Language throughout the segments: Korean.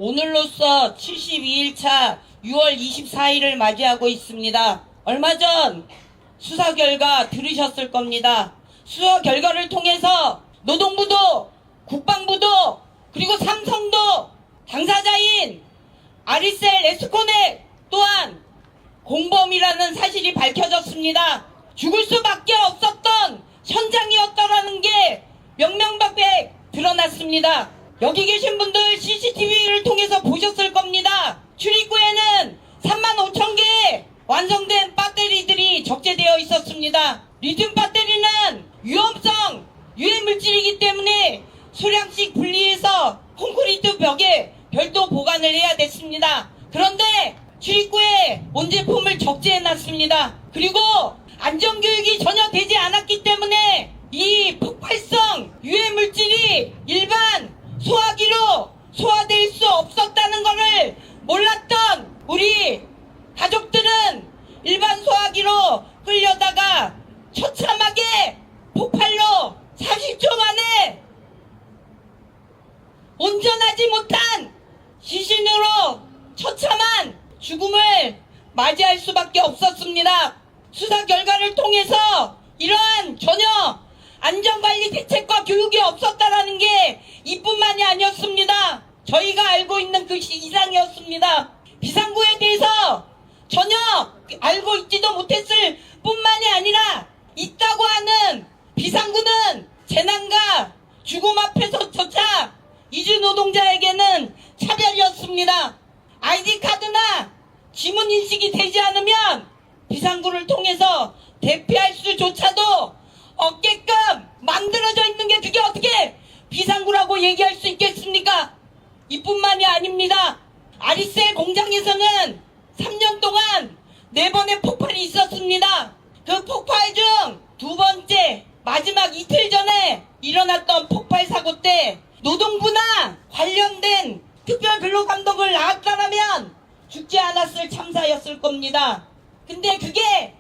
오늘로써 72일차 6월 24일을 맞이하고 있습니다. 얼마 전 수사 결과 들으셨을 겁니다. 수사 결과를 통해서 노동부도 국방부도 그리고 삼성도 당사자인 아리셀 에스코넥 또한 공범이라는 사실이 밝혀졌습니다. 죽을 수밖에 없었던 현장이었다라는 게 명명백백 드러났습니다. 여기 계신 분들 CCTV를 통해서 보셨을 겁니다. 출입구에는 35,000개의 완성된 배터리들이 적재되어 있었습니다. 리튬 배터리는 위험성 유해 물질이기 때문에 소량씩 분리해서 콘크리트 벽에 별도 보관을 해야 됐습니다. 그런데 출입구에 원제품을 적재해놨습니다. 그리고 안전교육이 전혀 되지 않았기 때문에 이 폭발성 유해 물질이 일반 소화기로 소화될 수 없었다는 것을 몰랐던 우리 가족들은 일반 소화기로 끌려다가 처참하게 폭발로 40초 만에 온전하지 못한 시신으로 처참한 죽음을 맞이할 수밖에 없었습니다. 수사 결과를 통해서 이러한 전혀 안전관리 대책과 교육이 없었다라는 게 이뿐만이 아니었습니다. 저희가 알고 있는 그 이상이었습니다. 비상구에 대해서 전혀 알고 있지도 못했을 뿐만이 아니라 있다고 하는 비상구는 재난과 죽음 앞에서조차 이주 노동자에게는 차별이었습니다. 아이디카드나 지문인식이 되지 않으면 비상구를 통해서 대피할 수조차도 없게끔 만들어져 있는 게 그게 어떻게 비상구라고 얘기할 수 있겠습니까? 이뿐만이 아닙니다. 아리셀 공장에서는 3년 동안 4번의 폭발이 있었습니다. 그 폭발 중 2번째 마지막 이틀 전에 일어났던 폭발 사고 때 노동부나 관련된 특별근로감독을 나왔다면 죽지 않았을 참사였을 겁니다. 근데 그게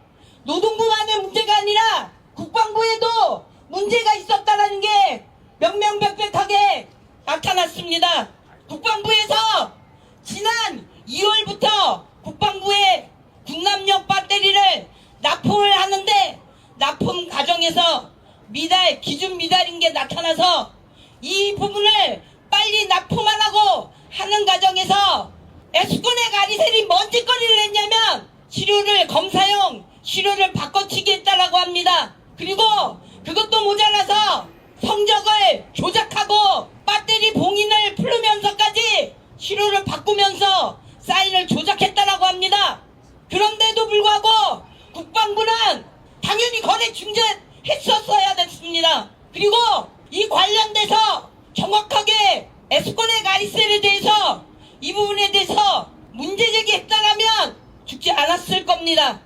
노동부만의 문제가 아니라 국방부에도 문제가 있었다는 게 명명백백하게 나타났습니다. 국방부에서 지난 2월부터 국방부에 국남용 배터리를 납품을 하는데 납품 과정에서 기준 미달인 게 나타나서 이 부분을 빨리 납품하라고 하는 과정에서 에스코넥 아리셀이 뭔 짓거리를 했냐면 검사용 시료를 바꿔치기 했다라고 합니다. 그리고 그것도 모자라서 성적을 조작하고 배터리 봉인을 풀면서까지 시료를 바꾸면서 사인을 조작했다라고 합니다. 그런데도 불구하고 국방부는 당연히 거래 중재했었어야 됐습니다. 그리고 이 관련돼서 정확하게 에스코넥 아리셀에 대해서 이 부분에 대해서 문제 제기했다라면 죽지 않았을 겁니다.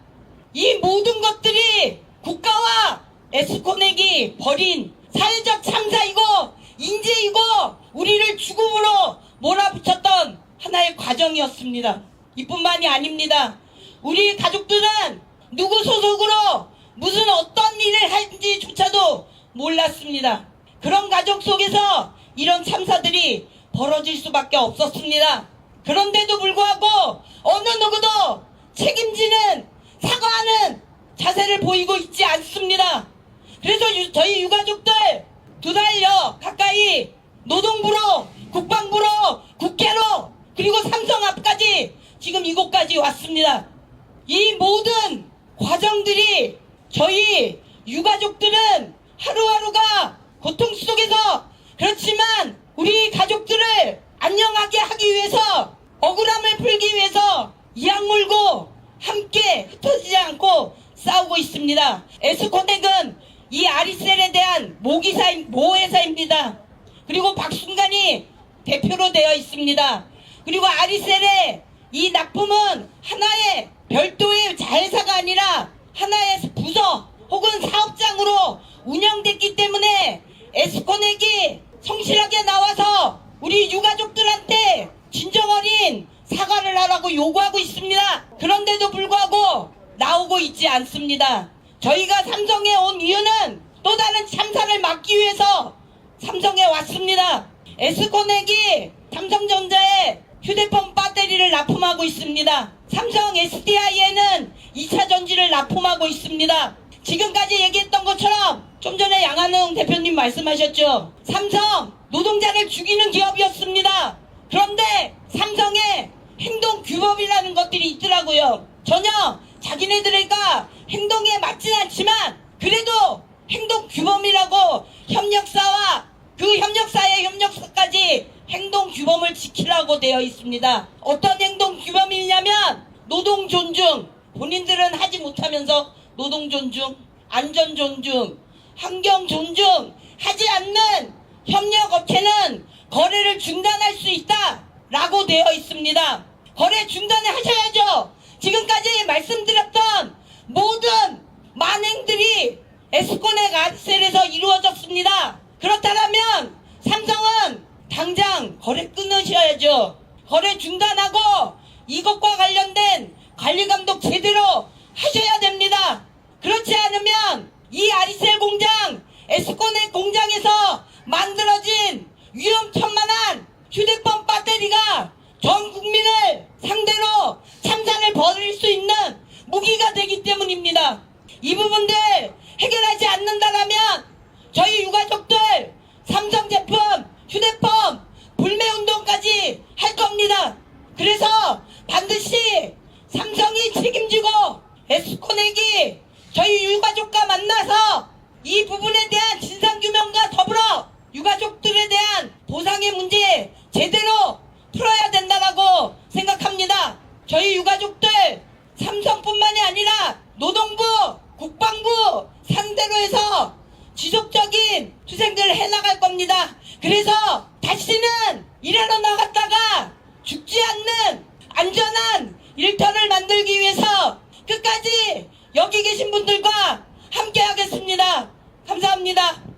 이 모든 것들이 국가와 에스코넥이 벌인 사회적 참사이고 인재이고 우리를 죽음으로 몰아붙였던 하나의 과정이었습니다. 이뿐만이 아닙니다. 우리 가족들은 누구 소속으로 무슨 어떤 일을 하는지조차도 몰랐습니다. 그런 가족 속에서 이런 참사들이 벌어질 수밖에 없었습니다. 그런데도 불구하고 어느 누구도 책임지는 사과하는 자세를 보이고 있지 않습니다. 그래서 저희 유가족들 2달여 가까이 노동부로 국방부로 국회로 그리고 삼성 앞까지 지금 이곳까지 왔습니다. 이 모든 과정들이 저희 유가족들은 하루하루가 고통 속에서 그렇지만 우리 가족들을 안녕하게 하기 위해서 억울함을 풀기 위해서 이악 물고 함께 흩어지지 않고 싸우고 있습니다. 에스코넥은 이 아리셀에 대한 모회사입니다. 그리고 박순간이 대표로 되어 있습니다. 그리고 아리셀의 이 납품은 하나의 별도의 자회사가 아니라 하나의 부서 혹은 사업장으로 운영됐기 때문에 에스코넥이 성실하게 나와서 우리 유가족들한테 진정 어린 사과를 하라고 요구하고 있습니다. 그런데도 불구하고 나오고 있지 않습니다. 저희가 삼성에 온 이유는 또 다른 참사를 막기 위해서 삼성에 왔습니다. 에스코넥이 삼성전자에 휴대폰 배터리를 납품하고 있습니다. 삼성 SDI에는 2차 전지를 납품하고 있습니다. 지금까지 얘기했던 것처럼 좀 전에 양한웅 대표님 말씀하셨죠. 삼성 노동자를 죽이는 기업이었습니다. 그런데 삼성의 행동 규범이라는 것들이 있더라고요. 전혀 자기네들과 행동에 맞진 않지만 그래도 행동 규범이라고 협력사와 그 협력사의 협력사까지 행동 규범을 지키라고 되어 있습니다. 어떤 행동 규범이냐면 노동 존중, 본인들은 하지 못하면서 노동 존중, 안전 존중, 환경 존중 하지 않는 협력업체는 거래를 중단할 수 있다 라고 되어 있습니다. 거래 중단을 하셔야죠. 지금까지 말씀드렸던 모든 만행들이 에스코넥 아리셀에서 이루어졌습니다. 그렇다면 삼성은 당장 거래 끊으셔야죠. 거래 중단하고 이것과 관련된 관리감독 제대로 하셔야 됩니다. 그렇지 않으면 이 아리셀 공장, 에스코넥 공장에서 만들어진 위험천만한 휴대폰 배터리가 전 국민을 상대로 참사를 벌일 수 있는 무기가 되기 때문입니다. 이 부분들 해결하지 않는다면 저희 유가족들 삼성 제품 휴대폰 불매운동까지 할 겁니다. 그래서 반드시 삼성이 책임지고 에스코넥이 저희 유가족과 만나서 이 부분에 대한 진상규명과 더불어 유가족들에 대한 보상의 문제 제대로 풀어야 된다고 생각합니다. 저희 유가족들 삼성뿐만이 아니라 노동부, 국방부 상대로 해서 지속적인 투쟁들을 해나갈 겁니다. 그래서 다시는 일하러 나갔다가 죽지 않는 안전한 일터를 만들기 위해서 끝까지 여기 계신 분들과 함께 하겠습니다. 감사합니다.